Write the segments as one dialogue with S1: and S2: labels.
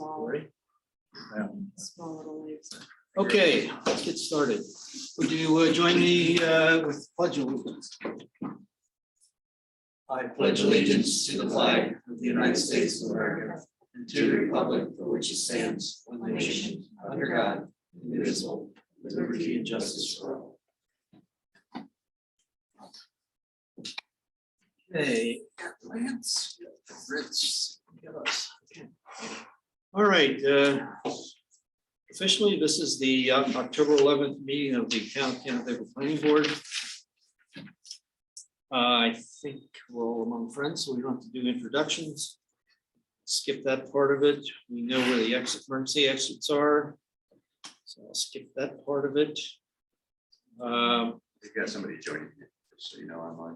S1: small,
S2: Ready?
S1: small little leaves.
S2: Okay, let's get started. Would you join me with pledge allegiance?
S3: I pledge allegiance to the flag of the United States of America and to the republic for which it stands, one nation, under God, indivisible, with liberty and justice for all.
S2: Okay, Lance, Rich, get us. Okay. All right, officially, this is the October 11th meeting of the Town of Canandaigua Planning Board. I think we're all among friends, so we don't have to do introductions. Skip that part of it. We know where the emergency exits are. So I'll skip that part of it.
S4: You've got somebody joining you, just so you know, online.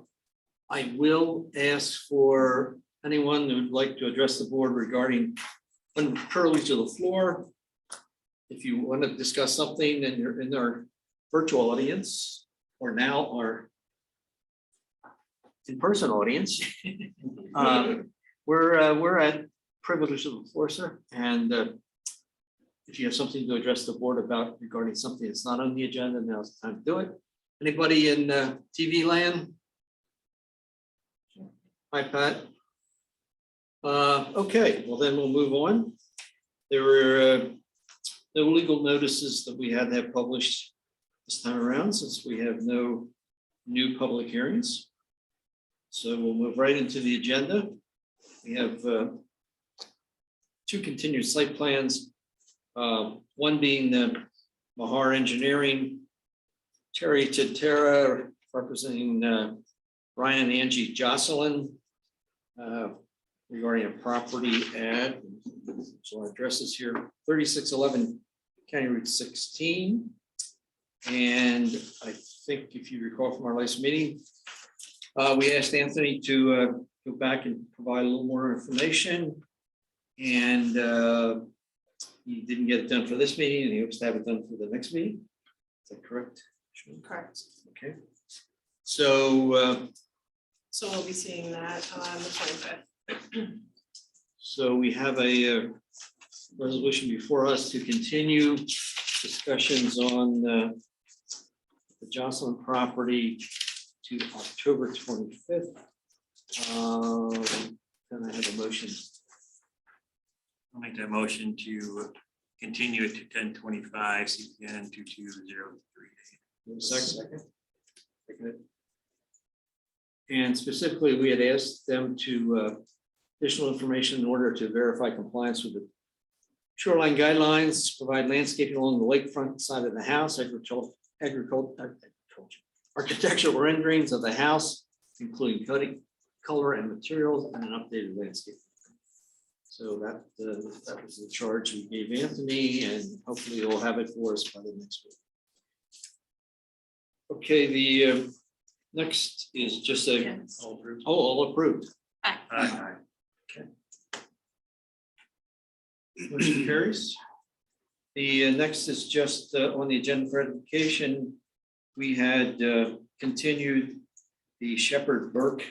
S2: I will ask for anyone who would like to address the board regarding privilege of the floor. If you want to discuss something and you're in our virtual audience or now our in-person audience, we're at privilege of the floor, sir. And if you have something to address the board about regarding something that's not on the agenda, now's the time to do it. Anybody in TV land? Hi, Pat. Okay, well then we'll move on. There were no legal notices that we had to have published this time around since we have no new public hearings. So we'll move right into the agenda. We have two continued site plans. One being the Mahar Engineering, Terry Titera representing Ryan and Angie Jocelyn regarding a property at, so our address is here, 3611 County Route 16. And I think if you recall from our last meeting, we asked Anthony to go back and provide a little more information. And he didn't get it done for this meeting and he hopes to have it done for the next meeting. Is that correct?
S1: Correct.
S2: Okay. So
S1: So we'll be seeing that on the 25th.
S2: so we have a resolution before us to continue discussions on the Jocelyn property to October 25th. Can I have a motion?
S5: I'll make that motion to continue it to 10/25 CPN 2203.
S2: Second. Second. And specifically, we had asked them to additional information in order to verify compliance with the shoreline guidelines, provide landscaping along the lakefront side of the house, architectural renderings of the house, including coding, color and materials, and an updated landscape. So that was the charge we gave Anthony, and hopefully he'll have it for us by the next week. Okay, the next is just a,
S1: Yes.
S2: all approved.
S5: Aye.
S2: Motion carries. The next is just on the agenda for edification. We had continued the Shepherd Burke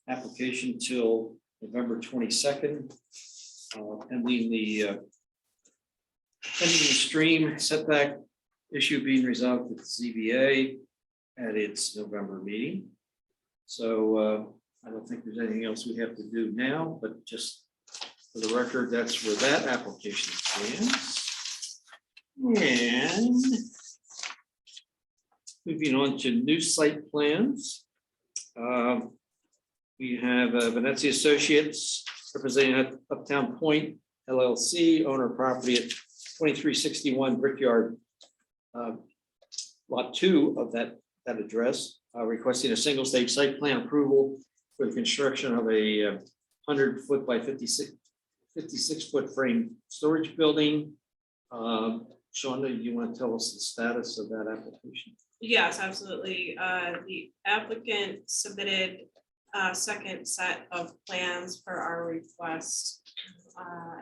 S2: application till November 22nd. Pending the stream setback issue being resolved with the ZBA at its November meeting. So I don't think there's anything else we have to do now, but just for the record, that's where that application stands. And moving on to new site plans. We have Venezia Associates representing Uptown Point LLC, owner of property at 2361 Brickyard, lot 2 of that address, requesting a single stage site plan approval for the construction of a 100-foot by 56-foot frame storage building. Shonda, do you want to tell us the status of that application?
S1: Yes, absolutely. The applicant submitted a second set of plans for our request.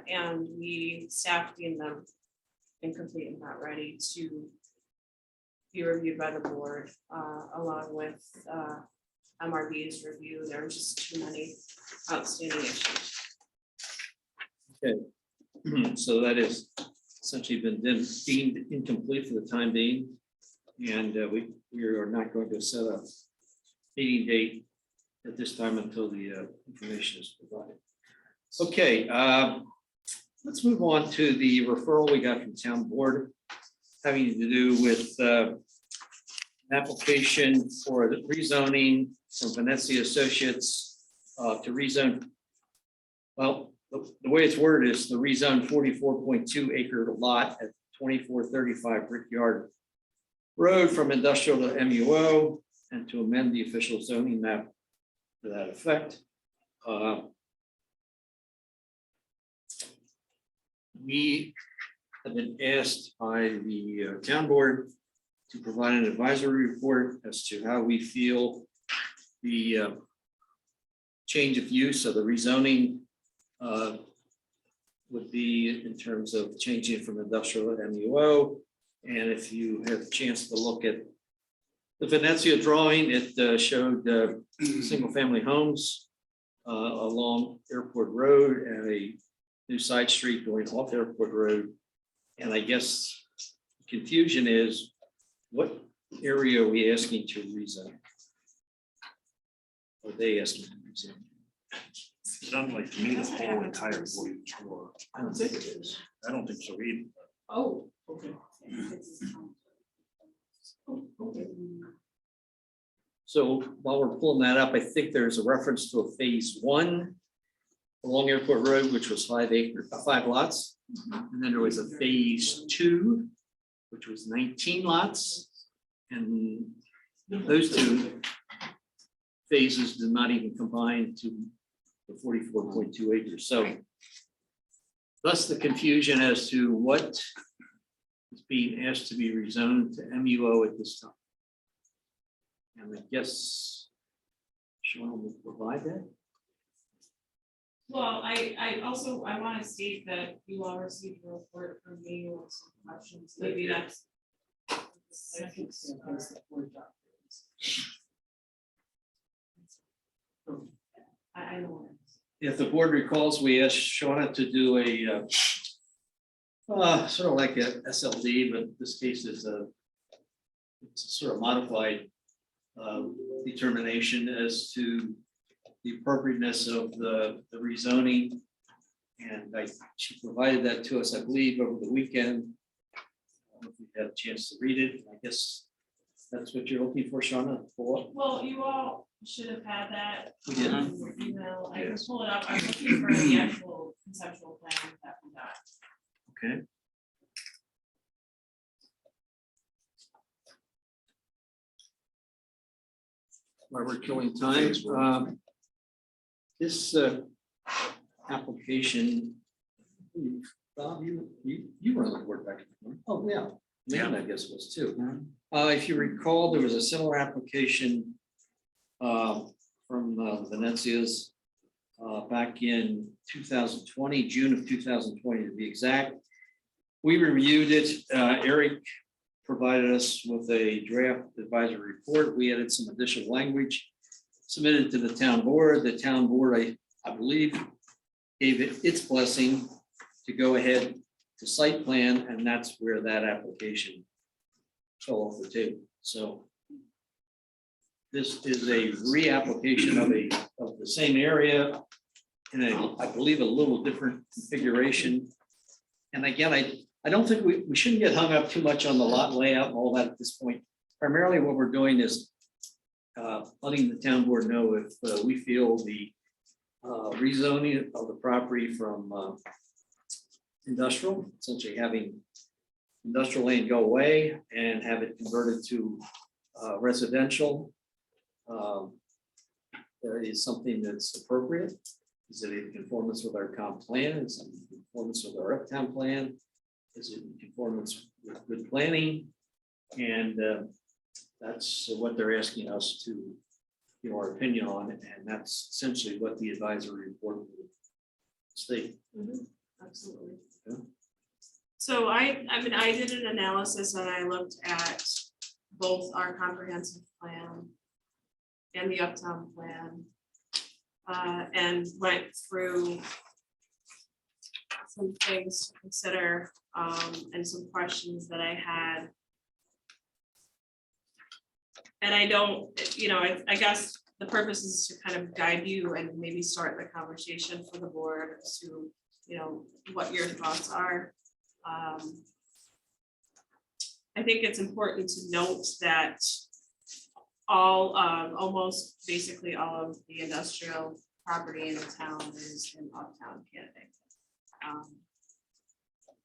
S1: And staff deemed them incomplete and not ready to be reviewed by the board, along with MRB's review. There were just too many outstanding issues.
S2: Okay. So that is essentially been deemed incomplete for the time being. And we are not going to set a meeting date at this time until the information is provided. Okay, let's move on to the referral we got from town board having to do with an application for the rezoning from Venezia Associates to rezone. Well, the way it's worded is to rezone 44.2 acre lot at 2435 Brickyard Road from industrial to MUO and to amend the official zoning map to that effect. We have been asked by the town board to provide an advisory report as to how we feel the change of use of the rezoning would be in terms of changing it from industrial to MUO. And if you have a chance to look at the Venezia drawing, it showed single family homes along Airport Road and a new side street going off Airport Road. And I guess confusion is, what area are we asking to rezone? Are they asking to rezone?
S5: Sounds like to me the whole entire 44.
S2: I don't think it is.
S5: I don't think so either.
S6: Oh, okay.
S2: So while we're pulling that up, I think there's a reference to a phase one along Airport Road, which was 5 lots. And then there was a phase two, which was 19 lots. And those two phases did not even combine to the 44.2 acres. So thus the confusion as to what is being asked to be rezoned to MUO at this time. And I guess Sean will provide that.
S1: Well, I also, I want to state that you all received a report from me with some questions, maybe that's. I know.
S2: If the board recalls, we asked Shauna to do a sort of like a SLD, but this case is it's a sort of modified determination as to the appropriateness of the rezoning. And she provided that to us, I believe, over the weekend. I don't know if we had a chance to read it. I guess that's what you're looking for, Shauna.
S1: Well, you all should have had that.
S2: We did.
S1: Email, I can pull it up, I'm looking for the actual conceptual plan that we got.
S2: Okay. While we're killing time, this application, Bob, you were on the board back then. Oh, yeah. Leon, I guess, was too. If you recall, there was a similar application from Venezia's back in 2020, June of 2020 to be exact. We reviewed it. Eric provided us with a draft advisory report. We added some additional language, submitted to the town board. The town board, I believe, gave it its blessing to go ahead to site plan, and that's where that application fell off the table. So this is a reapplication of the same area in I believe, a little different configuration. And again, I don't think we shouldn't get hung up too much on the lot layout and all that at this point. Primarily what we're doing is letting the town board know if we feel the rezoning of the property from industrial, essentially having industrial lane go away and have it converted to residential. There is something that's appropriate. Is it in conformance with our comp plan? Is it in conformance with our uptown plan? Is it in conformance with good planning? And that's what they're asking us to give our opinion on, and that's essentially what the advisory report would state.
S1: Absolutely.
S2: Yeah.
S1: So I mean, I did an analysis and I looked at both our comprehensive plan and the uptown plan. And went through some things to consider, and some questions that I had. And I don't, I guess the purpose is to kind of guide you and maybe start the conversation for the board as to, what your thoughts are. I think it's important to note that almost basically all of the industrial property in the town is in Uptown Canada.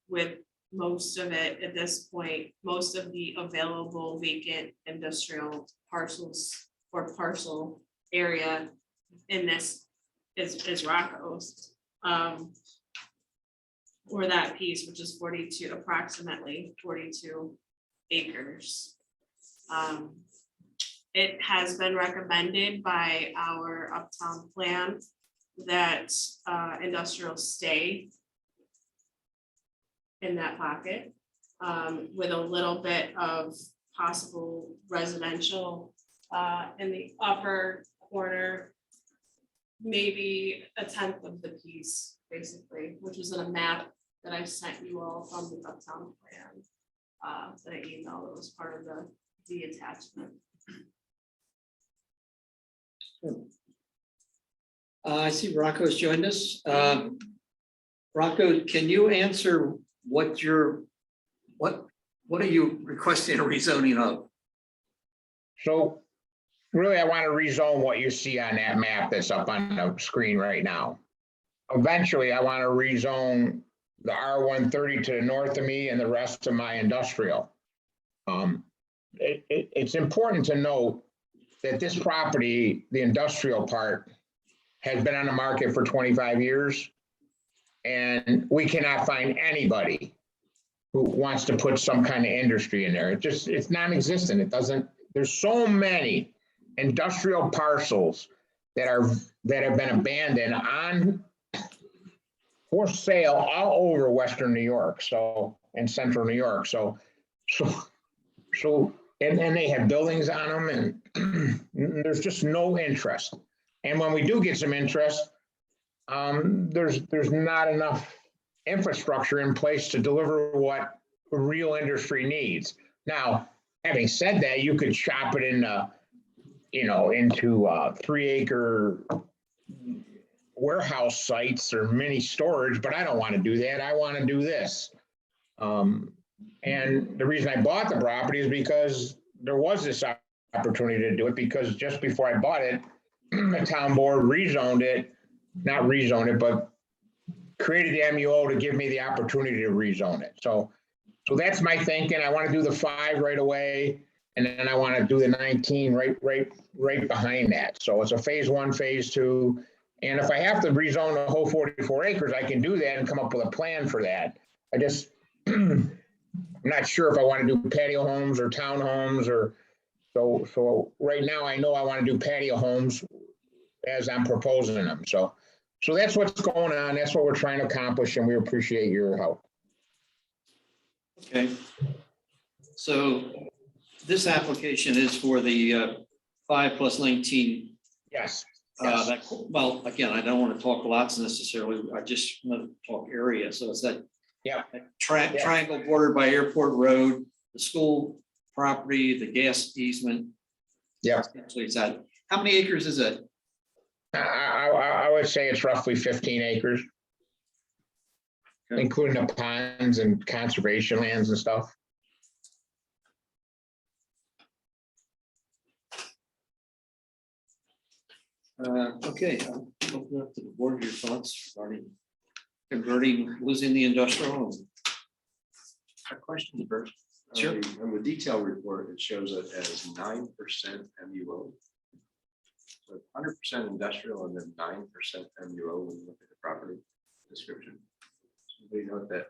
S1: With most of it at this point, most of the available vacant industrial parcels or parcel area in this is Rocco's. Or that piece, which is approximately 42 acres. It has been recommended by our Uptown plan that industrial stay in that pocket, with a little bit of possible residential in the upper corner, maybe a tenth of the piece, basically, which was in a map that I sent you all from the Uptown plan. That I emailed, it was part of the attachment.
S2: I see Rocco's joined us. Rocco, can you answer what are you requesting a rezoning of?
S6: So really, I want to rezone what you see on that map that's up on the screen right now. Eventually, I want to rezone the R130 to the north of me and the rest of my industrial. It's important to note that this property, the industrial part, has been on the market for 25 years. And we cannot find anybody who wants to put some kind of industry in there. It's non-existent. There's so many industrial parcels that have been abandoned for sale all over Western New York, and Central New York. So and they have buildings on them, and there's just no interest. And when we do get some interest, there's not enough infrastructure in place to deliver what real industry needs. Now, having said that, you could chop it into 3-acre warehouse sites or mini storage, but I don't want to do that. I want to do this. And the reason I bought the property is because there was this opportunity to do it, because just before I bought it, the town board not rezoned it, but created the MUO to give me the opportunity to rezone it. So that's my thinking. I want to do the 5 right away, and then I want to do the 19 right behind that. So it's a phase 1, phase 2. And if I have to rezone the whole 44 acres, I can do that and come up with a plan for that. I just, I'm not sure if I want to do patio homes or townhomes so right now I know I want to do patio homes as I'm proposing them. So that's what's going on. That's what we're trying to accomplish, and we appreciate your help.
S2: Okay. So this application is for the 5 + 19.
S6: Yes.
S2: Well, again, I don't want to talk lots necessarily. I just want to talk area. So it's that triangle bordered by Airport Road, the school property, the gas easement.
S6: Yeah.
S2: Actually, it's that. How many acres is it?
S6: I would say it's roughly 15 acres,
S2: Okay.
S6: including the ponds and conservation lands and stuff.
S2: Okay, I'll open up to the board your thoughts regarding losing the industrial.
S4: A question first.
S2: Sure.
S4: On the detail report, it shows it as 9% MUO. So 100% industrial and then 9% MUO when you look at the property description. Do you know what that?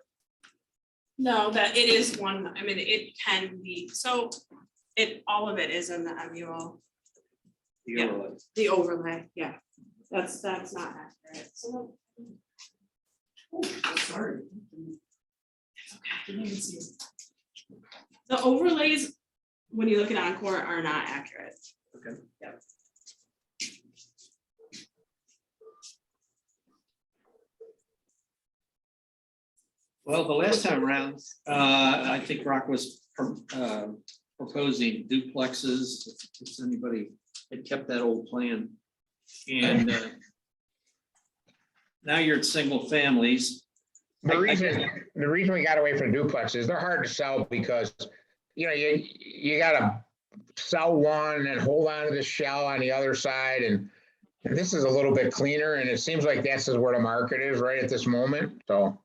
S1: No, that it is one, I mean, it can be, so all of it is in the MUO, Yeah. the overlay, yeah. That's not accurate, so.
S2: Sorry.
S1: It's okay, I didn't even see it. The overlays, when you look at Encore, are not accurate.
S4: Okay.
S1: Yep.
S2: Well, the last time around, I think Rock was proposing duplexes, if anybody had kept that old plan. And now you're at single families.
S6: The reason we got away from duplexes, they're hard to sell because, you know, you gotta sell one and hold on to the shell on the other side. And this is a little bit cleaner, and it seems like that's where the market is right at this moment, so.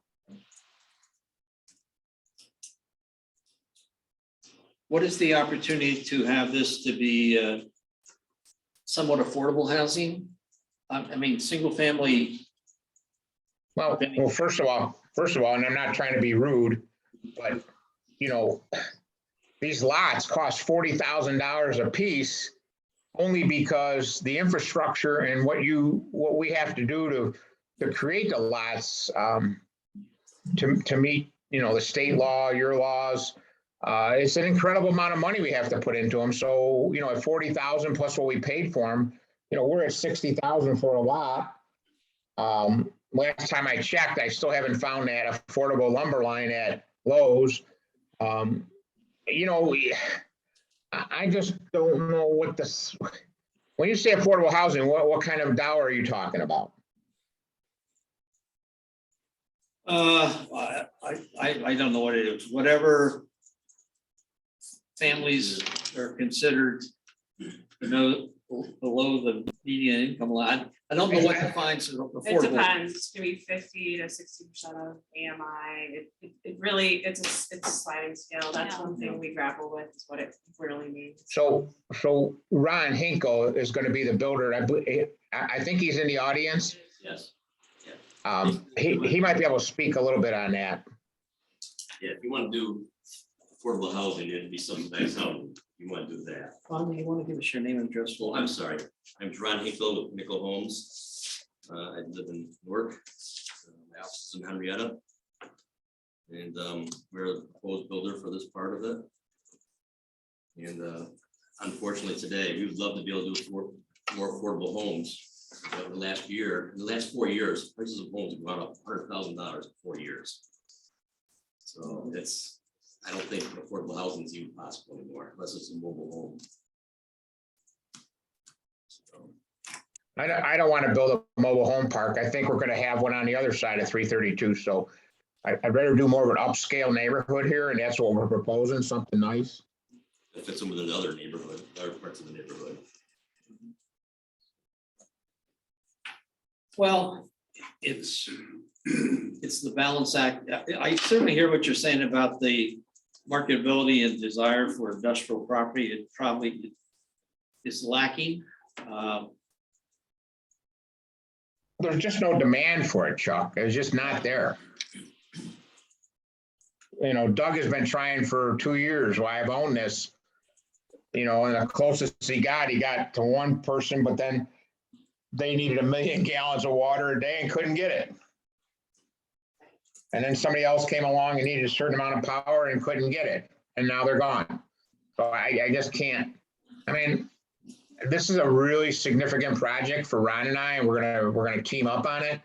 S2: What is the opportunity to have this to be somewhat affordable housing? I mean, single family.
S6: Well, first of all, and I'm not trying to be rude, but, you know, these lots cost $40,000 a piece only because the infrastructure and what we have to do to create the lots to meet, you know, the state law, your laws. It's an incredible amount of money we have to put into them. So, you know, at 40,000 plus what we paid for them, you know, we're at 60,000 for a lot. Last time I checked, I still haven't found that affordable lumber line at Lowe's. You know, I just don't know what this, when you say affordable housing, what kind of dollar are you talking about?
S2: I don't know what it is, whatever families are considered, you know, below the median income line. I don't know what defines
S1: It
S2: affordable.
S1: depends, it's gonna be 50 to 60% of AMI, it really, it's a sliding scale, that's one thing we grapple with, is what it really means.
S6: So Ron Hinkle is going to be the builder. I think he's in the audience.
S7: Yes,
S6: He might be able to speak a little bit on that.
S7: yeah, if you want to do affordable housing, it'd be some nice housing, you want to do that.
S2: Ron, you want to give us your name and address?
S7: Well, I'm sorry, I'm Ron Hinkle with Nickel Homes. I live in Newark, my house is in Henrietta. And we're the proposed builder for this part of it. And unfortunately today, we would love to be able to do more affordable homes. But in the last 4 years, prices of homes have gone up $100,000 in 4 years. So I don't think affordable housing is even possible anymore, unless it's a mobile home. So,
S6: I don't want to build a mobile home park. I think we're going to have one on the other side of 332. So I'd rather do more of an upscale neighborhood here, and that's what we're proposing, something nice.
S7: It fits in with another neighborhood, other parts of the neighborhood.
S2: Well, it's the balance act. I certainly hear what you're saying about the marketability and desire for industrial property. It probably is lacking.
S6: There's just no demand for it, Chuck. It's just not there. You know, Doug has been trying for 2 years while I've owned this, you know, and the closest he got to one person, but then they needed 1 million gallons of water a day and couldn't get it. And then somebody else came along and needed a certain amount of power and couldn't get it. And now they're gone. So I just can't. I mean, this is a really significant project for Ron and I, and we're gonna team up on it.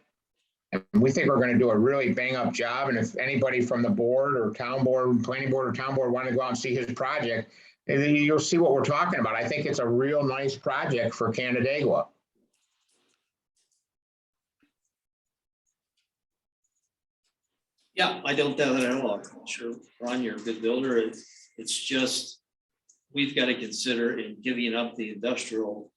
S6: And we think we're gonna do a really bang up job. And if anybody from the board or town board, planning board or town board want to go out and see his project, you'll see what we're talking about. I think it's a real nice project for Canandaigua.
S2: Yeah, I don't doubt that at all. I'm sure, Ron, you're a good builder. It's just, we've got to consider in giving up the industrial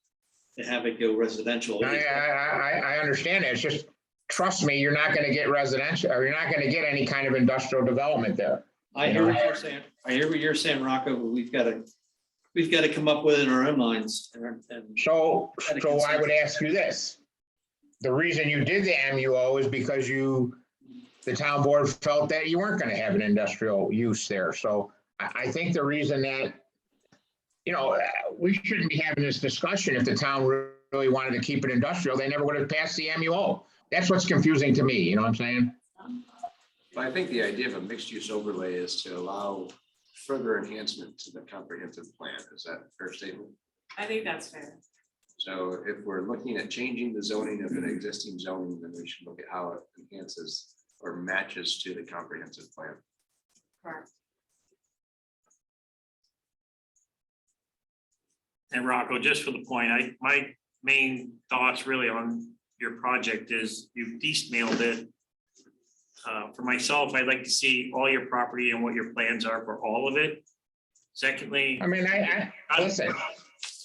S2: to have it go residential.
S6: I understand that. It's just, trust me, you're not gonna get residential, or you're not gonna get any kind of industrial development there.
S2: I hear what you're saying. I hear what you're saying, Rocco, but we've got to come up with it in our own minds. And
S6: So I would ask you this. The reason you did the MUO is because the town board felt that you weren't gonna have an industrial use there. So I think the reason that, you know, we shouldn't be having this discussion if the town really wanted to keep it industrial, they never would have passed the MUO. That's what's confusing to me, you know what I'm saying?
S4: But I think the idea of a mixed use overlay is to allow further enhancement to the comprehensive plan. Is that a fair statement?
S1: I think that's fair.
S4: So if we're looking at changing the zoning of an existing zoning, then we should look at how it enhances or matches to the comprehensive plan.
S1: Correct.
S5: And Rocco, just for the point, my main thoughts really on your project is you've piecemealed it. For myself, I'd like to see all your property and what your plans are for all of it. Secondly.
S6: I mean, I listen,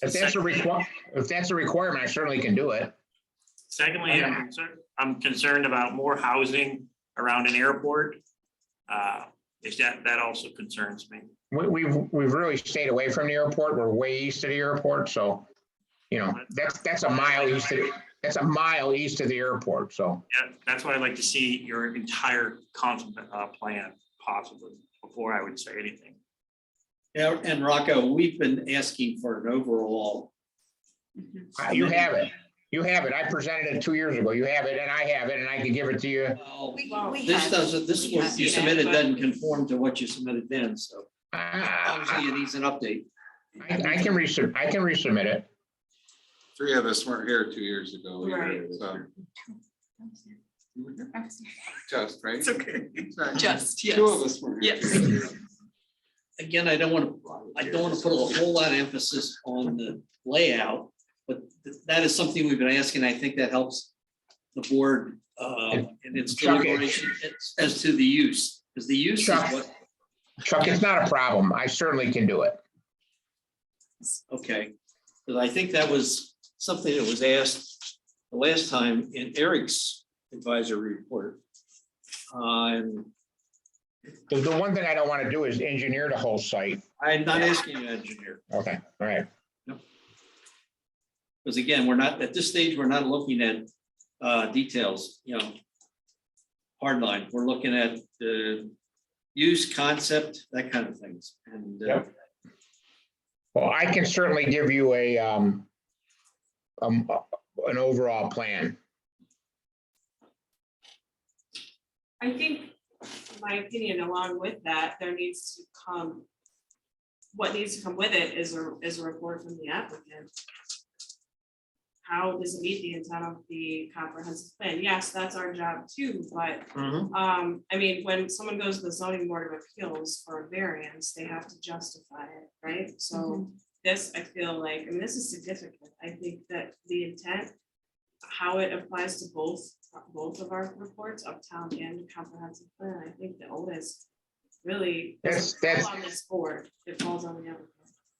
S6: if that's a requirement, I certainly can do it.
S5: Secondly, I'm concerned about more housing around an airport. That also concerns me.
S6: We've really stayed away from the airport. We're way east of the airport, so, you know, that's a mile east of the airport, so.
S5: Yeah, that's why I'd like to see your entire plan possibly before I would say anything.
S2: Yeah, and Rocco, we've been asking for an overall.
S6: You have it. You have it. I presented it 2 years ago. You have it and I have it and I can give it to you.
S2: Well, this doesn't, this
S1: we
S2: what
S1: have
S2: you
S1: it,
S2: submitted
S1: but-
S2: doesn't conform to what you submitted then, so
S6: I
S2: obviously it needs an update.
S6: can resubmit it.
S8: Three of us weren't here 2 years ago. either,
S1: Right.
S8: so. You were here? Just, right?
S5: It's okay.
S8: Sorry.
S9: Just, yes.
S8: Two of us were here.
S9: Yes.
S2: Again, I don't want to put a whole lot of emphasis on the layout, but that is something we've been asking. I think that helps the board in its
S6: Chuck,
S2: deliberation as to the use, because the use is
S6: Chuck.
S2: what,
S6: Chuck, it's not a problem. I certainly can do it.
S2: okay. Because I think that was something that was asked the last time in Eric's advisory report. And
S6: The one thing I don't want to do is engineer the whole site.
S2: I'm not asking you, engineer,
S6: Okay, all right.
S2: because again, we're not, at this stage, we're not looking at details, you know. Hard line, we're looking at the use, concept, that kind of things, and
S6: Yep. Well, I can certainly give you an overall plan.
S1: I think, in my opinion, along with that, there needs to come. What needs to come with it is a report from the applicant. How does it meet the intent of the comprehensive plan? Yes, that's our job too, but I mean, when someone goes to the zoning board of appeals for a variance, they have to justify it, right? So this, I feel like, and this is significant, I think that the intent, how it applies to both of our reports, uptown and comprehensive plan, I think the onus really doesn't
S6: That's-
S1: fall on this board, it falls on the applicant.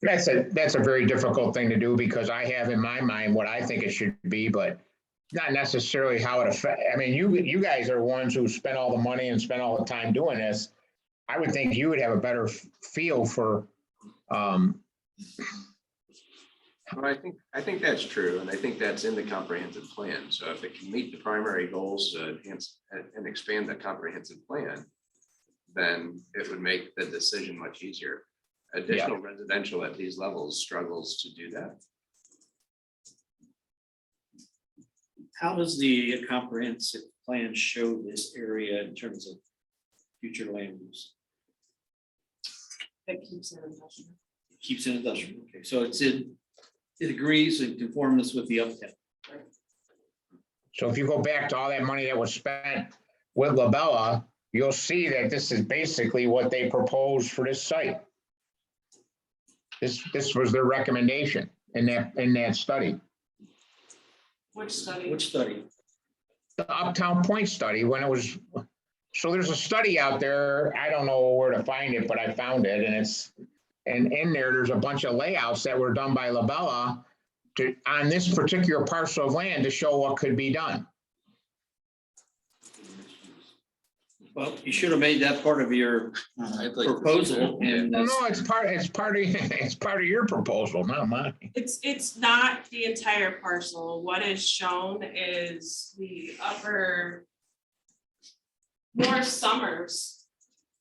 S6: That's a very difficult thing to do because I have in my mind what I think it should be, but not necessarily how it affect. I mean, you guys are ones who spent all the money and spent all the time doing this. I would think you would have a better feel for,
S4: Well, I think that's true, and I think that's in the comprehensive plan. So if it can meet the primary goals, enhance and expand the comprehensive plan, then it would make the decision much easier. Additional residential at these levels struggles to do that.
S2: how does the comprehensive plan show this area in terms of future land use?
S1: That keeps it industrial.
S2: Keeps it industrial, okay, so it agrees in conformance with the uptown.
S6: so if you go back to all that money that was spent with Labella, you'll see that this is basically what they proposed for this site. This was their recommendation in that study,
S1: Which study?
S2: Which study?
S6: the Uptown Point study, when it was, so there's a study out there, I don't know where to find it, but I found it, and in there's a bunch of layouts that were done by Labella on this particular parcel of land to show what could be done.
S2: Well, you should have made that part of your
S8: I'd like to-
S2: proposal, and
S6: No,
S2: that's-
S6: it's part of your proposal, not mine.
S1: It's not the entire parcel. What is shown is the upper. More Summers.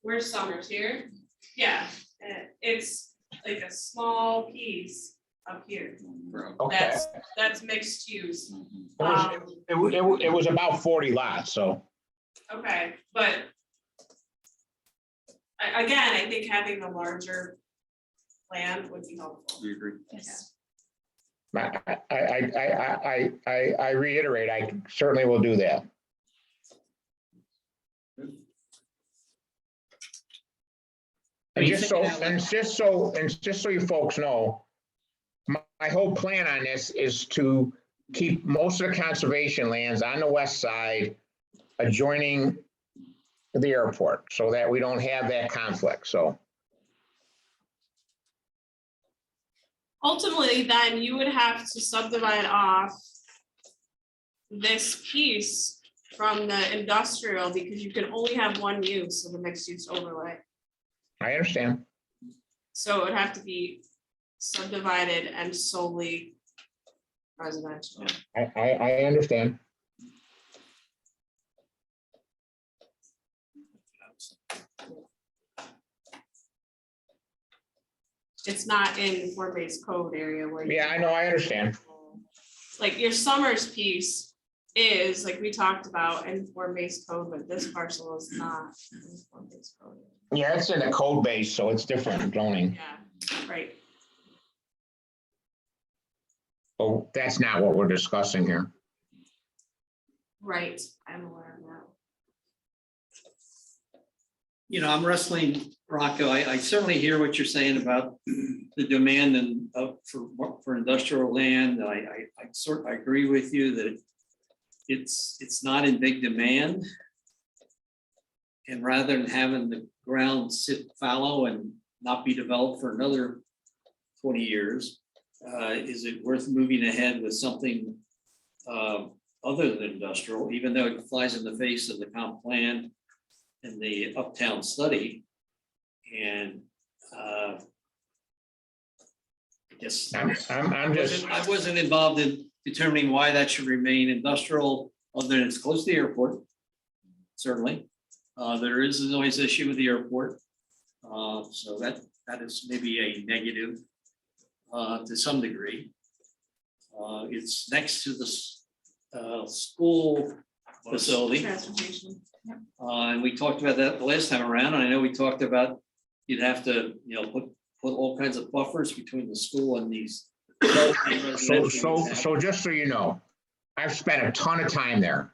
S1: Where's Summers here? Yeah, it's like a small piece up here.
S6: Okay.
S1: That's mixed use.
S6: It was about 40 lots, so.
S1: Okay, but. Again, I think having a larger plan would be helpful.
S8: We agree.
S1: Yes.
S6: I reiterate, I certainly will do that. And
S2: mean,
S6: just
S2: thinking
S6: so,
S2: out loud.
S6: and just so you folks know, my whole plan on this is to keep most of the conservation lands on the west side adjoining the airport, so that we don't have that conflict, so.
S1: Ultimately, then you would have to subdivide off this piece from the industrial because you can only have one use of the mixed use overlay.
S6: I understand.
S1: So it would have to be subdivided and solely residential.
S6: I understand.
S1: It's not in form-based code area where. you-
S6: Yeah, I know, I understand.
S1: Like your Summers piece is, like we talked about, in form-based code, but this parcel is not in form-based code.
S6: Yeah, it's in a code base, so it's different zoning.
S1: Yeah, right.
S6: Oh, that's not what we're discussing here.
S1: Right, I'm aware of that.
S2: You know, I'm wrestling, Rocco. I certainly hear what you're saying about the demand and for industrial land. I agree with you that it's not in big demand. And rather than having the ground sit fallow and not be developed for another 20 years, is it worth moving ahead with something other than industrial, even though it flies in the face of the comp plan and the uptown study? And I guess
S6: I'm just,
S2: I wasn't involved in determining why that should remain industrial, other than it's close to the airport. Certainly, there is a noise issue with the airport. So that is maybe a negative to some degree. It's next to the school facility.
S1: Transportation.
S2: And we talked about that the last time around, and I know we talked about you'd have to, put all kinds of buffers between the school and these.
S6: so just so you know, I've spent a ton of time there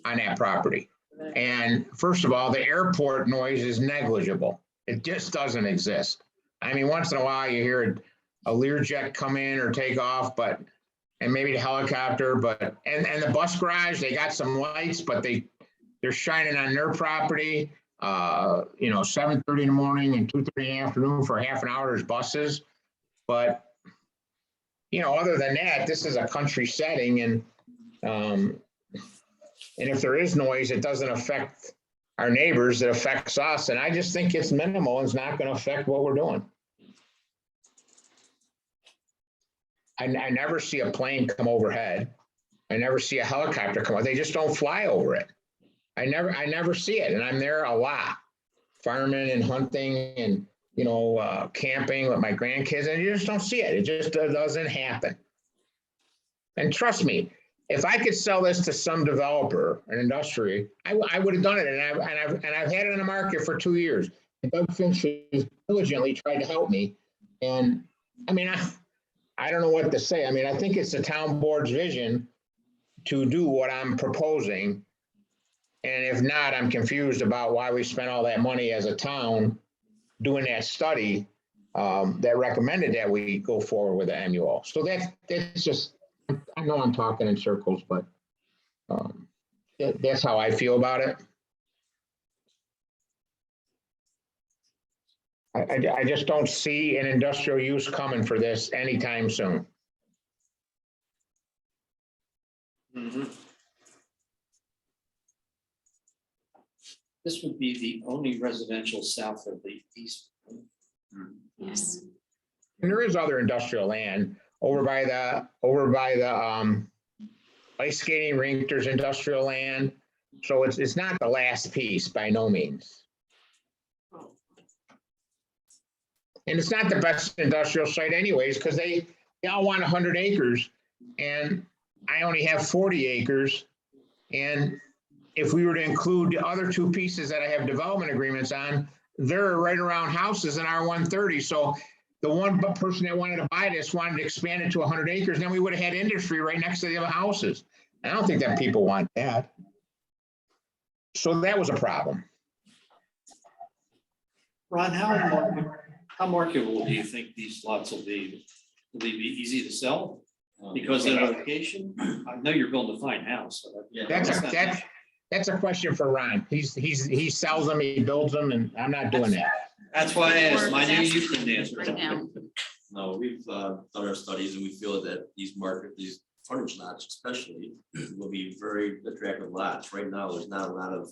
S6: on that property. And first of all, the airport noise is negligible. It just doesn't exist. I mean, once in a while you hear a Learjet come in or take off, and maybe the helicopter, and the bus garage, they got some lights, but they're shining on their property. 7:30 in the morning and 2:30 in the afternoon for half an hour, there's buses. But, other than that, this is a country setting, and if there is noise, it doesn't affect our neighbors, it affects us. And I just think it's minimal. It's not going to affect what we're doing. I never see a plane come overhead. I never see a helicopter come over. They just don't fly over it. I never see it. And I'm there a lot, farming and hunting and, camping with my grandkids, and you just don't see it. It just doesn't happen. And trust me, if I could sell this to some developer, an industry, I would have done it. And I've had it in the market for 2 years. And Doug Finch has diligently tried to help me. And I mean, I don't know what to say. I mean, I think it's the town board's vision to do what I'm proposing. And if not, I'm confused about why we spent all that money as a town doing that study that recommended that we go forward with the MUO. So that's just, I know I'm talking in circles, but that's how I feel about it. I just don't see an industrial use coming for this anytime soon.
S2: Mhm. This would be the only residential south of the east.
S1: Yes.
S6: And there is other industrial land over by the ice skating rink. There's industrial land. So it's not the last piece by no means. And it's not the best industrial site anyways, because they all want 100 acres and I only have 40 acres. And if we were to include the other two pieces that I have development agreements on, they're right around houses in R130. So the one person that wanted to buy this wanted to expand it to 100 acres, then we would have had industry right next to the other houses. I don't think that people want that. So that was a problem.
S2: Ron, how marketable do you think these lots will be? Will they be easy to sell because of the location? I know you're building a fine house. So
S6: That's a question for Ron. He sells them, he builds them, and I'm not doing that.
S2: That's why I asked. I knew you couldn't answer.
S8: Right now.
S7: No, we've done our studies and we feel that these frontage lots especially will be very attractive lots. Right now, there's not a lot of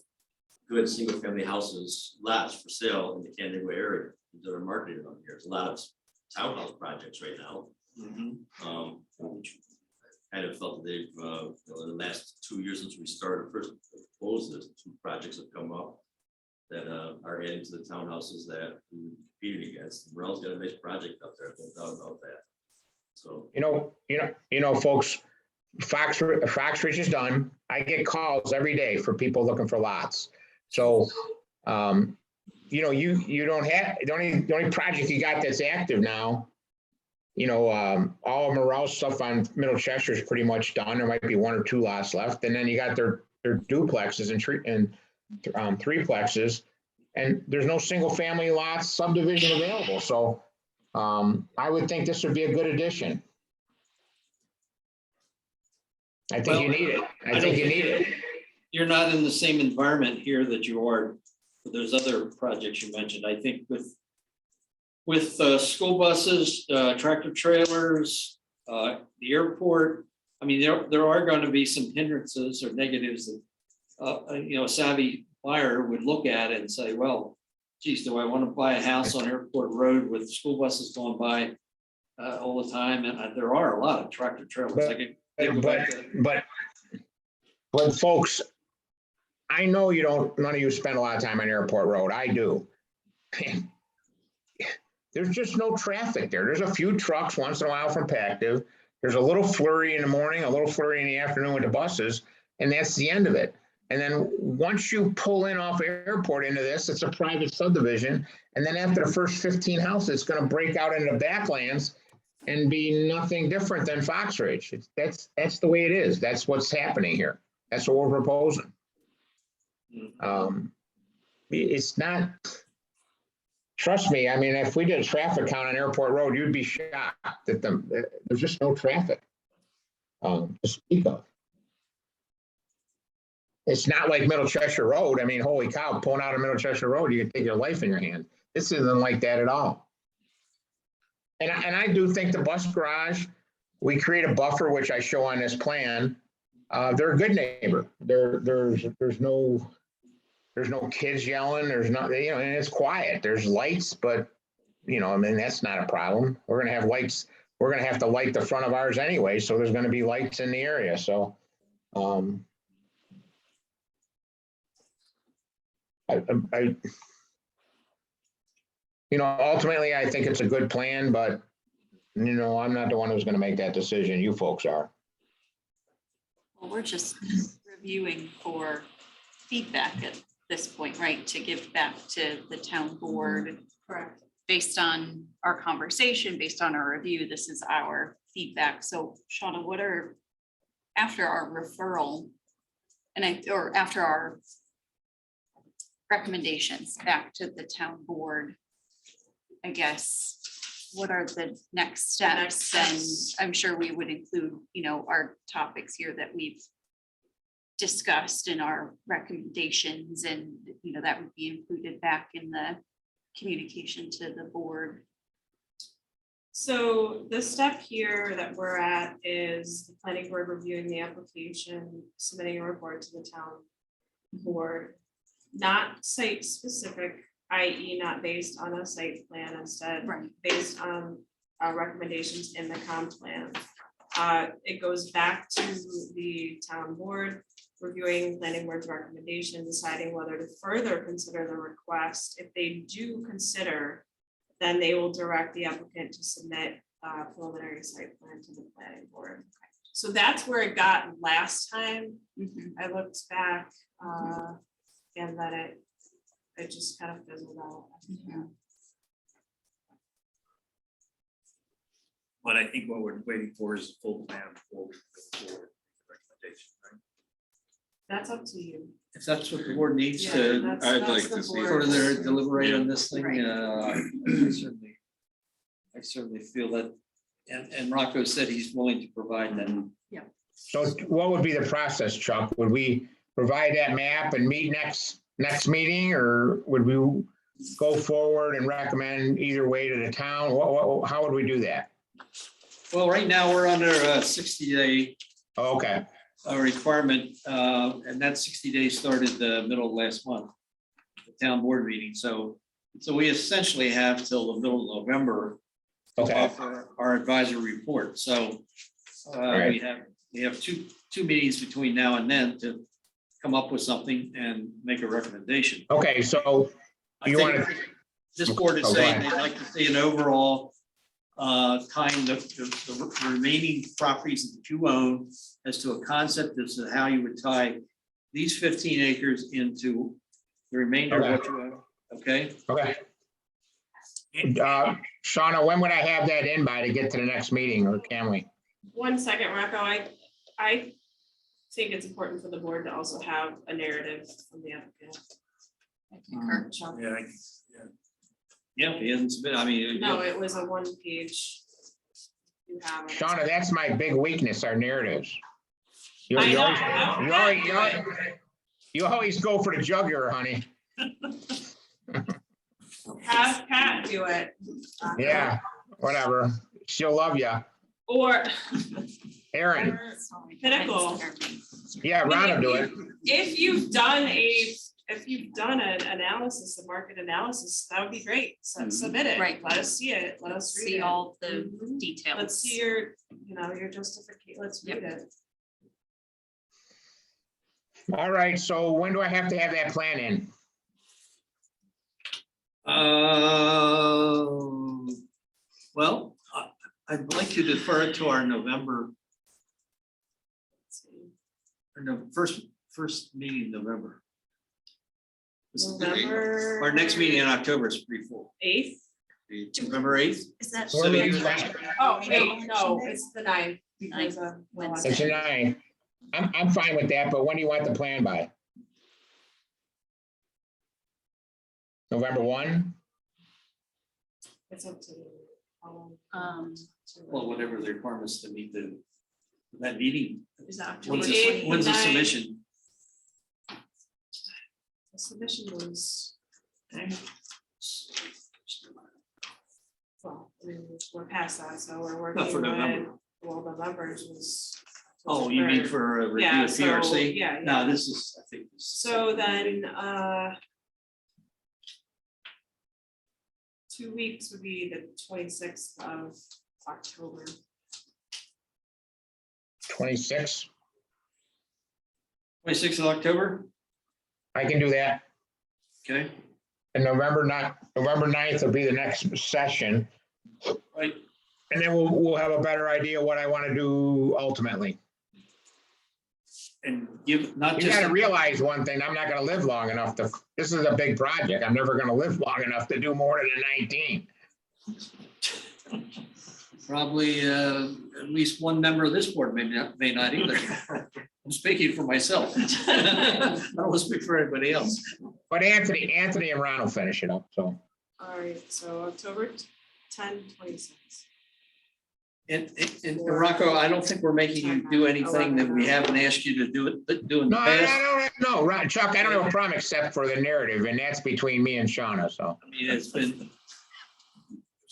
S7: good single family houses, lots for sale in the Canandaigua area that are marketed on here. There's a lot of townhouse projects right now. Kind of felt that they've, in the last 2 years since we started first proposed this, 2 projects have come up that are adding to the townhouses that we competed against. Morel's got a nice project up there, no doubt about that. So.
S6: Folks, Fox Ridge is done. I get calls every day for people looking for lots. So, you don't have, the only project you got that's active now, all of Morel's stuff on Middle Cheshire is pretty much done. There might be 1 or 2 lots left. And then you got their duplexes and threeplexes, and there's no single family lots subdivision available. So I would think this would be a good addition. I think you need it. I think you need it.
S2: You're not in the same environment here that you are for those other projects you mentioned. I think with school buses, tractor trailers, the airport, I mean, there are going to be some hindrances or negatives that a savvy buyer would look at and say, well, geez, do I want to buy a house on Airport Road with school buses going by all the time? And there are a lot of tractor trailers.
S6: But folks, I know none of you spend a lot of time on Airport Road. I do. There's just no traffic there. There's a few trucks once in a while from Pactiv. There's a little flurry in the morning, a little flurry in the afternoon with the buses, and that's the end of it. And then once you pull in off Airport into this, it's a private subdivision. And then after the first 15 houses, it's going to break out into backlands and be nothing different than Fox Ridge. That's the way it is. That's what's happening here. That's what we're proposing. It's not, trust me, I mean, if we did a traffic count on Airport Road, you'd be shocked that there's just no traffic to speak of. It's not like Middle Cheshire Road. I mean, holy cow, pulling out of Middle Cheshire Road, you can take your life in your hand. This isn't like that at all. And I do think the bus garage, we create a buffer, which I show on this plan. They're a good neighbor. There's no kids yelling. There's not, and it's quiet. There's lights, but I mean, that's not a problem. We're going to have lights. We're going to have to light the front of ours anyway. So there's going to be lights in the area. So, ultimately, I think it's a good plan, but, I'm not the one who's going to make that decision. You folks are.
S8: Well, we're just reviewing for feedback at this point, right? To give back to the town board.
S1: Correct.
S8: Based on our conversation, based on our review, this is our feedback. So Shauna, what are, after our referral or after our recommendations back to the town board, I guess, what are the next steps? And I'm sure we would include, our topics here that we've discussed in our recommendations, and, that would be included back in the communication to the board.
S1: So the step here that we're at is the planning board reviewing the application, submitting a report to the town board, not site specific, i.e. not based on a site plan, instead
S8: Right.
S1: based on recommendations in the comp plan. It goes back to the town board, reviewing planning board's recommendation, deciding whether to further consider the request. If they do consider, then they will direct the applicant to submit a preliminary site plan to the planning board. So that's where it got last time. I looked back and then it just kind of fizzled out.
S5: But I think what we're waiting for is a full plan before we go forward with the recommendation, right?
S1: That's up to you.
S2: If that's what the board needs
S1: Yeah,
S2: to
S1: that's-
S4: I'd
S1: that's
S4: like
S1: the
S4: to see
S1: board's-
S2: further deliberate on this thing,
S8: Right.
S2: I certainly feel that, and Rocco said he's willing to provide that.
S6: So what would be the process, Chuck? Would we provide that map and meet next meeting, or would we go forward and recommend either way to the town? How would we do that?
S2: Well, right now, we're under a 60-day
S6: Okay,
S2: requirement, and that 60 days started the middle of last month, the town board meeting. So we essentially have till the middle of November to
S6: okay,
S2: offer our advisory report. So
S6: Right.
S2: we have two meetings between now and then to come up with something and make a recommendation.
S6: okay, so
S2: I
S6: You
S2: think
S6: wanna-
S2: this board is
S6: Oh, go
S2: saying
S6: ahead.
S2: they'd like to see an overall tying the remaining properties that you own as to a concept as to how you would tie these 15 acres into the remainder of what you own, okay?
S6: okay. Shauna, when would I have that in by to get to the next meeting, or can we?
S1: 1 second, Rocco, I think it's important for the board to also have a narrative from the applicant.
S8: I concur.
S1: Chuck.
S5: Yeah,
S2: Yeah, he hasn't submitted, I mean.
S1: No, it was a 1 page. You have it.
S6: Shauna, that's my big weakness, our narratives. You
S1: I know,
S6: always-
S1: I know.
S6: you always- you always go for the jugular, honey.
S1: Have Pat do it.
S6: Yeah, whatever. She'll love you.
S1: Or.
S6: Aaron,
S1: or Pinnacle.
S6: yeah, Ron will do it.
S1: If you've done an analysis, a market analysis, that would be great. So submit it.
S8: Right.
S1: Let us see it. Let us read
S8: See
S1: it.
S8: all the
S1: Mhm.
S8: details.
S1: Let's see your justification. Let's read it.
S6: All right, so when do I have to have that plan in?
S2: Well, I'd like to defer it to our November,
S1: Let's see.
S2: or no, first meeting in November.
S1: November.
S2: Our next meeting in October is pretty full.
S1: 8th.
S2: November 8th?
S8: Is that?
S6: Where do you-
S1: Oh, wait, no, it's the 9th. because of
S8: Wednesday.
S6: It's a 9. I'm fine with that, but when do you want the plan by? November 1?
S1: It's up to you.
S2: Well, whatever the requirements to meet that meeting.
S1: Is that
S2: When's
S1: October
S2: the
S1: 8th?
S2: when's the
S1: 9th?
S2: submission?
S1: The submission was. Well, I mean, we're past that, so we're working
S2: Not for November.
S1: with, well, November's was.
S2: Oh, you mean for a review
S1: Yeah,
S2: of
S1: so,
S2: PRC?
S1: yeah,
S2: No,
S1: yeah.
S2: this is, I think. this is-
S1: So then, 2 weeks would be the 26th of October.
S6: 26?
S2: 26th of October,
S6: I can do that.
S2: okay,
S6: And November 9th will be the next session.
S2: right,
S6: And then we'll have a better idea what I want to do ultimately.
S2: and give, not
S6: You
S2: just,
S6: gotta realize one thing, I'm not gonna live long enough to, this is a big project. I'm never gonna live long enough to do more than a 19.
S2: probably, at least one member of this board may not either. I'm speaking for myself. I don't want to speak for anybody else.
S6: But Anthony and Ron will finish it up, so.
S1: All right, so October 10, 26.
S2: And Rocco, I don't think we're making you do anything that we haven't asked you to do in the
S6: No,
S2: past.
S6: no, Ron, Chuck, I don't have a problem except for the narrative, and that's between me and Shauna, so.
S2: I mean, it's been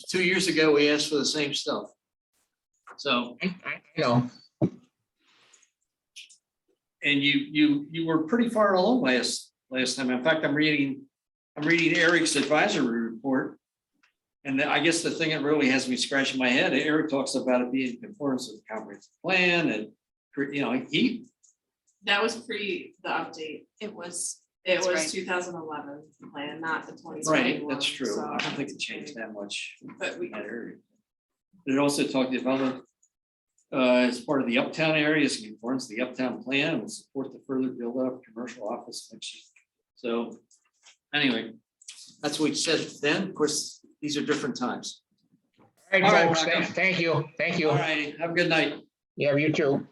S2: 2 years ago, we asked for the same stuff. So,
S6: I know,
S2: and you were pretty far along last time. In fact, I'm reading Eric's advisory report. And I guess the thing that really has me scratching my head, Eric talks about it being in conformance with the comprehensive plan and,
S1: That was pre the update.
S8: It was.
S1: It
S8: That's
S1: was
S8: right.
S1: 2011 plan, not the 2021.
S2: right, that's true.
S1: so-
S2: I don't think it changed that much.
S1: But we,
S2: in that area. It also talked about as part of the uptown areas, in conformance to the uptown plan will support the further build up commercial office mixed use. So anyway, that's what we said then. Of course, these are different times.
S6: all right,
S2: All right,
S6: folks,
S2: Rocco.
S6: thank you,
S2: All right, have a good night.
S6: yeah, you too.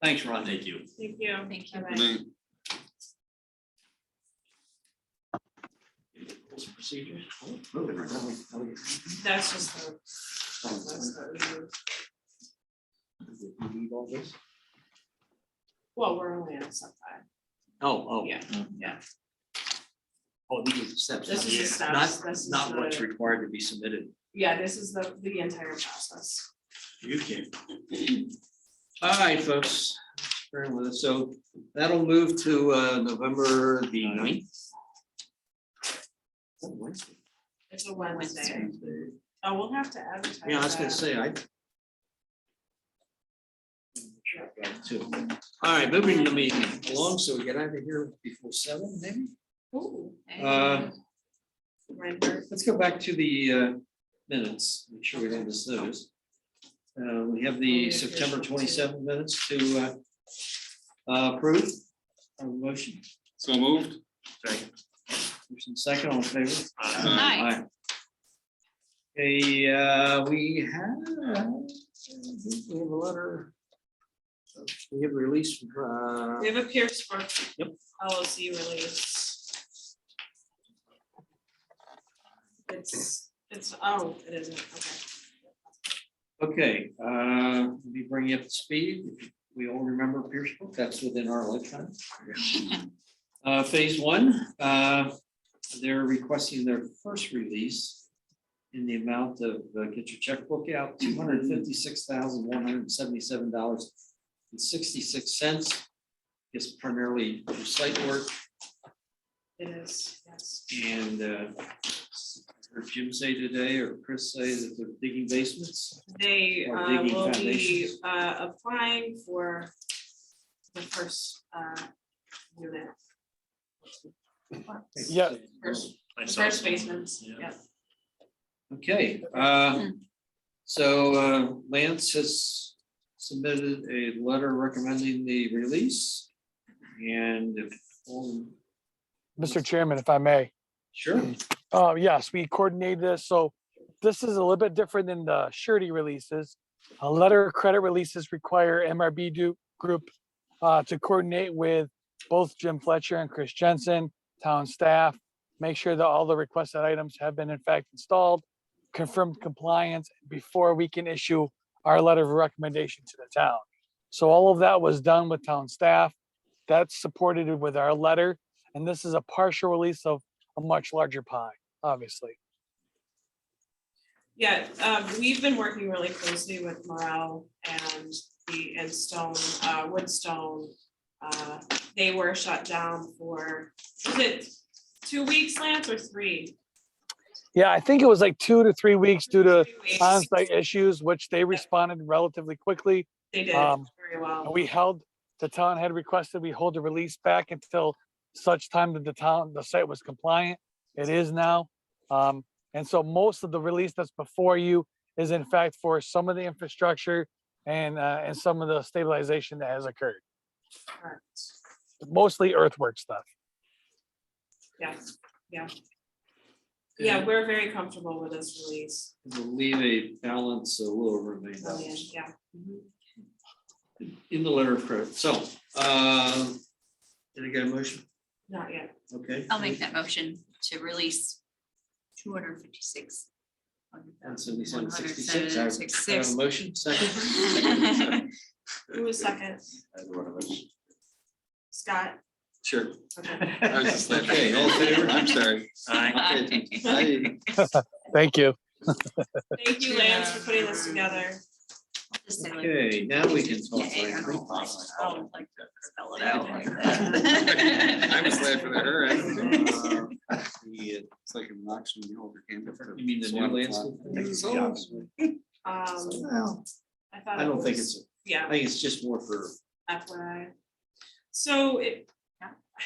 S2: Thanks, Ron.
S7: Thank you.
S1: Thank you.
S8: Thank you.
S1: Bye-bye.
S2: Rules of procedure.
S1: That's just the. that's the-
S2: Need all this?
S1: Well, we're only on step 5.
S2: Oh,
S1: Yeah, yeah.
S2: Oh, these are the steps.
S1: This is the steps.
S2: Not,
S1: This is
S2: not what's
S1: the-
S2: required to be submitted.
S1: Yeah, this is the entire process.
S2: You can. All right, folks, bear with us. So that'll move to November the 9th. Oh, Wednesday.
S1: It's a Wednesday. Oh, we'll have to advertise.
S2: Yeah, I was gonna
S1: that.
S2: say, too. All right, moving the meeting along, so we get out of here before 7, maybe?
S1: Ooh.
S8: And
S2: Let's go back to the minutes, make sure we don't miss those. We have the September 27 minutes to approve. Motion.
S4: So moved.
S2: Motion second, all in favor?
S8: Aye.
S2: Okay, we have a letter. We have a release from,
S1: We have a Pierce Brook.
S2: Yep.
S1: LLC release. It's, oh, it isn't, okay.
S2: okay, let me bring you up to speed. We all remember Pierce Brook, that's within our lifetime. Phase 1, they're requesting their first release in the amount of, get your checkbook out, $256,177.66. It's primarily for site work,
S1: It is, yes.
S2: and I heard Jim say today, or Chris say that they're digging basements.
S1: They
S2: Or digging
S1: will be
S2: foundations.
S1: applying for the first unit.
S9: Yeah.
S1: First basements,
S5: Yeah.
S1: yeah.
S2: Okay, so Lance has submitted a letter recommending the release. And if,
S9: Mr. Chairman, if I may.
S2: sure,
S9: Yes, we coordinated this. So this is a little bit different than the surety releases. A letter of credit releases require MRB group to coordinate with both Jim Fletcher and Chris Jensen, town staff, make sure that all the requested items have been in fact installed, confirm compliance before we can issue our letter of recommendation to the town. So all of that was done with town staff. That's supported with our letter, and this is a partial release of a much larger pie, obviously.
S1: Yeah, we've been working really closely with Morel and Stone, Woodstone. They were shut down for, was it 2 weeks, Lance, or 3?
S9: Yeah, I think it was like 2 to 3 weeks due to
S1: 3 weeks.
S9: on-site issues, which they responded relatively quickly.
S1: They did
S9: um,
S1: very well.
S9: We held, the town had requested we hold the release back until such time that the site was compliant. It is now. And so most of the release that's before you is in fact for some of the infrastructure and some of the stabilization that has occurred.
S1: Correct.
S9: Mostly earthwork stuff.
S1: Yeah, we're very comfortable with this release.
S2: we'll leave a balance a little over $1 million
S1: Yeah.
S2: in the letter of credit. So, did I get a motion?
S1: Not yet.
S2: Okay.
S8: I'll make that motion to release 256.
S2: And 77.66. I have a
S8: 176.
S2: motion, second.
S1: Who was second?
S4: Either one of us.
S1: Scott?
S2: Sure.
S1: Okay.
S4: I was just like,
S2: Okay, all in favor?
S4: I'm sorry.
S2: Okay.
S9: Thank you.
S1: Thank you, Lance, for putting this together.
S8: Just say like
S2: Okay, now we can talk.
S8: today, I
S2: frankly.
S8: don't like to spell it out like that.
S4: I was laughing at her. It's like a knocks when you overcame it.
S2: You mean the new landscape? Well,
S1: I thought.
S2: I don't think
S1: was-
S2: it's, I
S1: Yeah,
S2: think it's just more for,
S1: FYI. So I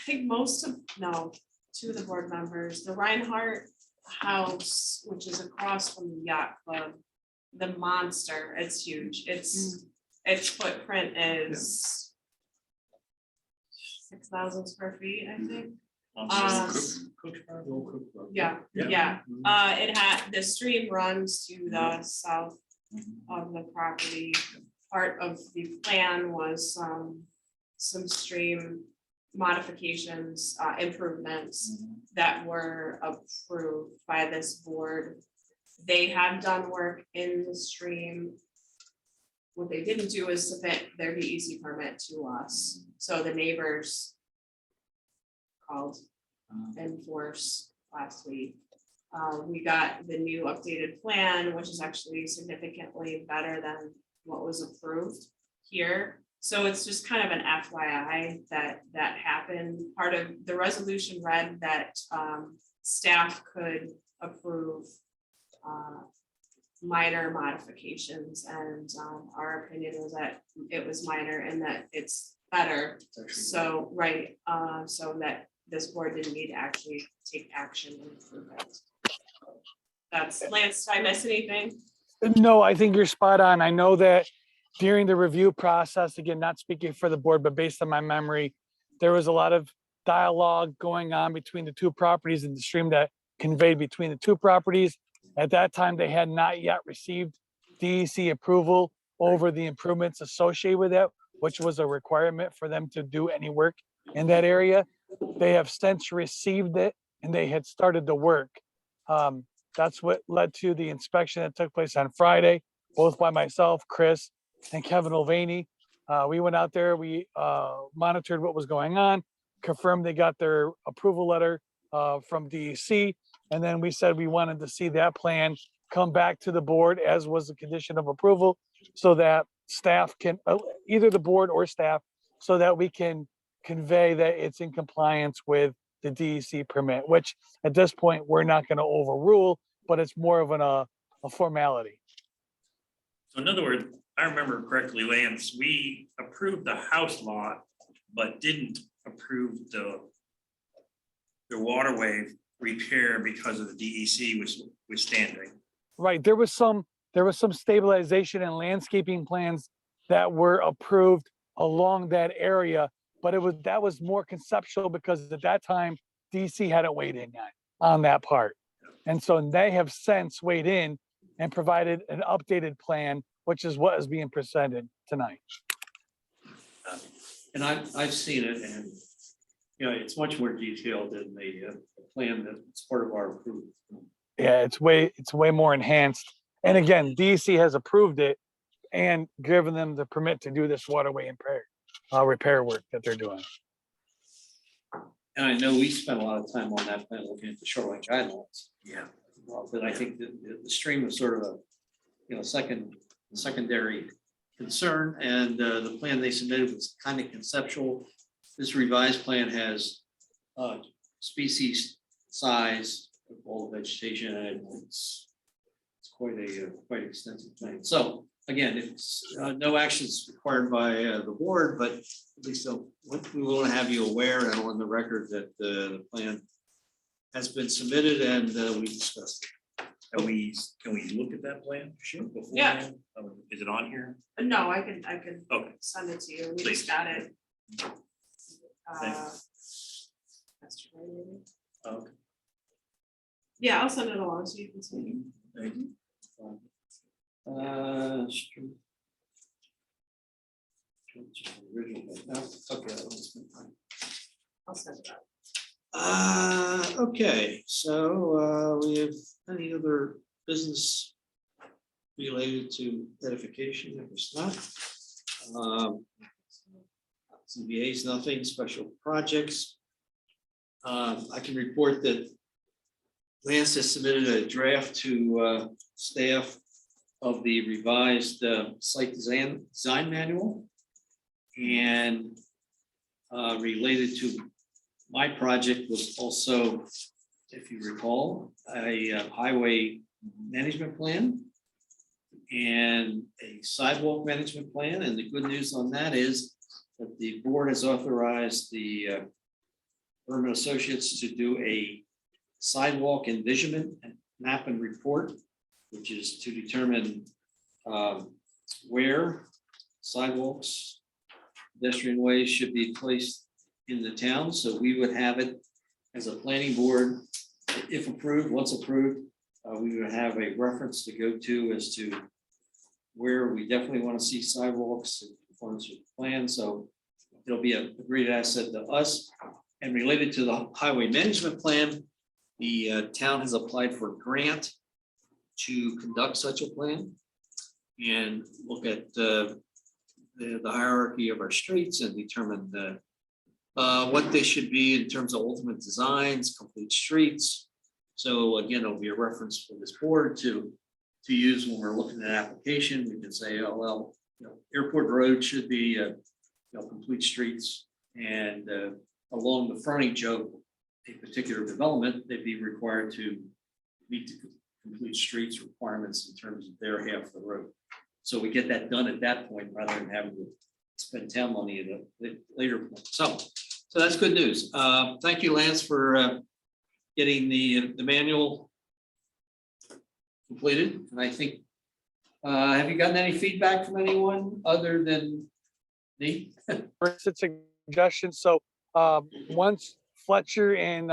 S1: think two of the board members, the Reinhardt House, which is across from the yacht club, the monster, it's huge. Its footprint is 6,000 square feet, I think. Yeah, yeah. It had, the stream runs to the south of the property. part of the plan was some stream modifications, improvements that were approved by this board. They had done work in the stream. What they didn't do is submit their DEC permit to us, so the neighbors called and force last week. We got the new updated plan, which is actually significantly better than what was approved here. So it's just kind of an FYI that happened. Part of the resolution read that staff could approve minor modifications, and our opinion was that it was minor and that it's better. So, right, so that this board didn't need to actually take action and approve it. That's, Lance, did I miss anything?
S9: No, I think you're spot on. I know that during the review process, again, not speaking for the board, but based on my memory, there was a lot of dialogue going on between the two properties and the stream that conveyed between the two properties. At that time, they had not yet received DEC approval over the improvements associated with it, which was a requirement for them to do any work in that area. They have since received it and they had started the work. That's what led to the inspection that took place on Friday, both by myself, Chris, and Kevin Mulvaney. We went out there, we monitored what was going on, confirmed they got their approval letter from DEC. And then we said we wanted to see that plan come back to the board as was the condition of approval, so that staff can, either the board or staff, so that we can convey that it's in compliance with the DEC permit, which at this point, we're not going to overrule, but it's more of a formality.
S5: So in other words, I remember correctly, Lance, we approved the house lot, but didn't approve the waterway repair because of the DEC was withstanding.
S9: Right, there was some stabilization and landscaping plans that were approved along that area, but that was more conceptual because at that time, DC hadn't weighed in yet on that part. And so they have since weighed in and provided an updated plan, which is what is being presented tonight.
S2: And I've seen it, and, you know, it's much more detailed than the plan that's part of our approval.
S9: Yeah, it's way more enhanced. And again, DC has approved it and given them the permit to do this waterway repair work that they're doing.
S2: And I know we spent a lot of time on that plan looking at the shoreline guidelines.
S5: Yeah.
S2: But I think that the stream was sort of a, you know, secondary concern, and the plan they submitted was kind of conceptual. This revised plan has species size of all the vegetation, and it's quite extensive plan. So again, it's no actions required by the board, but at least we want to have you aware and on the record that the plan has been submitted and we discussed it.
S5: Can we look at that plan? Sure.
S1: Yeah.
S5: Is it on here?
S1: No, I can
S5: Okay.
S1: send it to you. We
S5: Please.
S1: just got it.
S5: Thanks.
S1: Yesterday, maybe.
S5: Okay.
S1: Yeah, I'll send it along so you can see.
S5: Thank you.
S2: Street. Original, okay.
S1: I'll send it out.
S2: Okay, so we have any other business related to edification? If it's not. CBA's nothing, special projects. I can report that Lance has submitted a draft to staff of the revised site design manual. And related to my project was also, if you recall, a highway management plan and a sidewalk management plan. And the good news on that is that the board has authorized the Urban Associates to do a sidewalk envisionment and map and report, which is to determine where sidewalks, pedestrian ways should be placed in the town. So we would have it as a planning board, if approved, once approved, we would have a reference to go to as to where we definitely want to see sidewalks in conformance with the plan, so it'll be a great asset to us. And related to the highway management plan, the town has applied for a grant to conduct such a plan and look at the hierarchy of our streets and determine what they should be in terms of ultimate designs, complete streets. So again, it'll be a reference for this board to use when we're looking at an application. We can say, oh, well, Airport Road should be, complete streets, and along the frontage of a particular development, they'd be required to meet the complete streets requirements in terms of their half of the road. So we get that done at that point rather than having to spend town money at a later point. So that's good news. Thank you, Lance, for getting the manual completed. And I think, have you gotten any feedback from anyone other than me?
S9: Suggestions. So once Fletcher and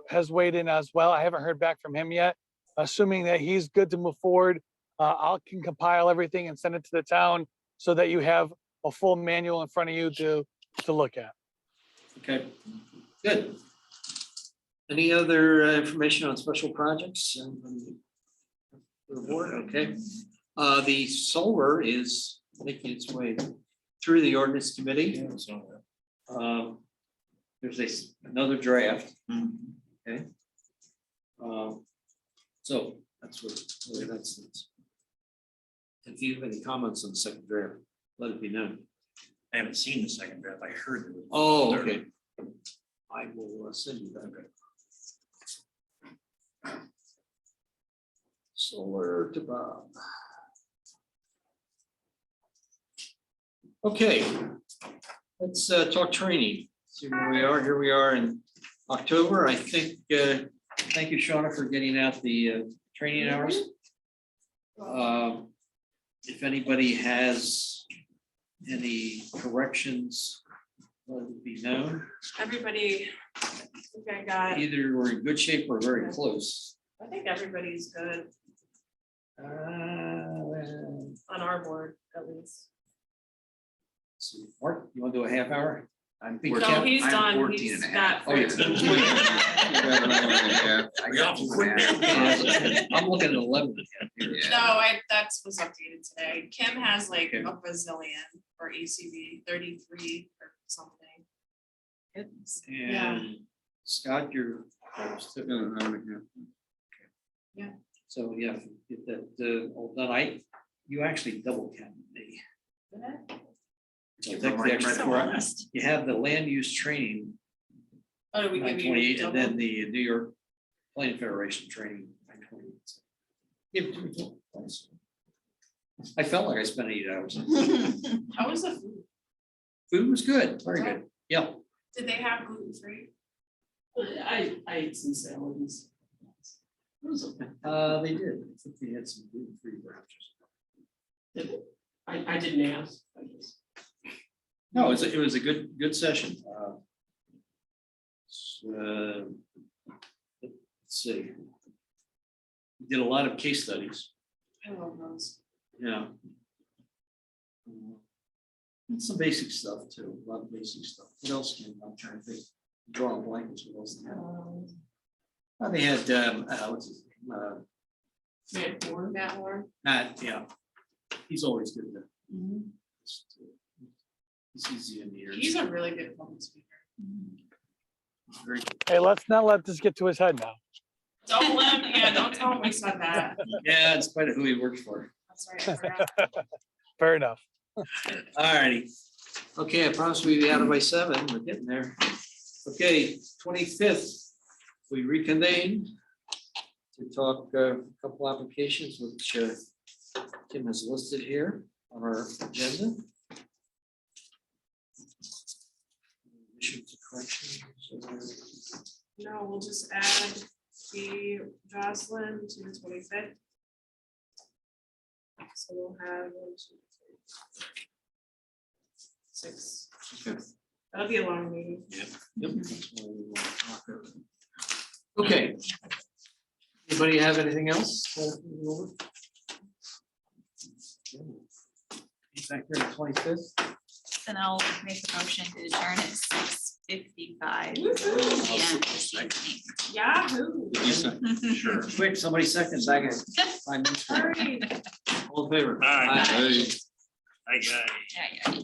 S9: has weighed in as well. I haven't heard back from him yet. Assuming that he's good to move forward, I can compile everything and send it to the town so that you have a full manual in front of you to look at.
S2: Okay, good. Any other information on special projects for the board? Okay. The solar is making its way through the ordinance committee. There's another draft. Okay. So that's what, really that's. If you have any comments on the second draft, let it be known.
S5: I haven't seen the second draft. I heard it.
S2: Oh, okay. I will send you that. Solar to Bob. Okay, let's talk training. See where we are. Here we are in October. I think, thank you, Shauna, for getting out the training hours. If anybody has any corrections, let it be known.
S1: Everybody, I think I got,
S2: Either we're in good shape or very close.
S1: I think everybody's good
S2: Let's
S1: on our board, at least.
S2: see. Mark, you want to do a half hour?
S3: I'm
S2: No,
S1: No, he's
S3: I'm
S1: done.
S3: 14
S1: He's
S3: and a
S1: got
S3: half. Oh, yeah.
S1: 14.
S3: I got 2.5.
S2: I'm looking at 11.
S1: No, that was updated today. Kim has like a bazillion for ACV, 33 or something. It's, yeah,
S2: And Scott, you're.
S1: Yeah.
S2: So yeah, if you get that all done, you actually double counted me. So take the extra
S1: So
S2: 4 hours.
S1: honest.
S2: You have the land use training,
S1: Oh, do we give you
S2: 928, and then
S1: double?
S2: the New York Planning Federation training, 928. Give it to me twice. I felt like I spent 8 hours.
S1: How was the food?
S2: Food was good, very good. Yeah,
S1: Did they have gluten free?
S10: I ate some salads. It was okay.
S2: they did. I think they had some gluten-free wraps.
S10: Did it? I didn't ask. I just.
S2: No, it was a good session. Let's see. We did a lot of case studies.
S1: I love those.
S2: Yeah. And some basic stuff too, a lot of basic stuff. What else came? I'm trying to think, draw a blank. What else they had? They had, what's his name?
S1: Matt Warren.
S2: Matt, yeah. He's always good to. He's easy in the ears.
S1: He's a really good public speaker.
S2: Very good.
S9: Hey, let's not let this get to his head now.
S1: Don't let him, yeah, don't tell him we said that.
S2: Yeah, in spite of who he works for.
S1: That's right. I forgot.
S9: Fair enough.
S2: All righty. Okay, I promised we'd be out of by 7. We're getting there. Okay, 25th, we reconvene to talk a couple applications which Tim has listed here on our agenda. Additions, corrections,
S1: No, we'll just add the Jocelyn to the 25th. So we'll have 1, 2, 3, 6.
S2: Okay.
S1: That'll be a long meeting.
S2: Yep. That's what we want to talk about. Okay. Anybody have anything else?
S3: back here on the 25th.
S8: Then I'll make a motion to adjourn at 6:55.
S1: Woohoo.
S8: Yeah, this evening.
S1: Yahoo.
S3: Sure. Quick, somebody second. Second. 5 minutes.
S1: All right.
S2: All in favor?
S5: All right.
S2: Aye.
S5: I got it.
S8: Yeah, yeah.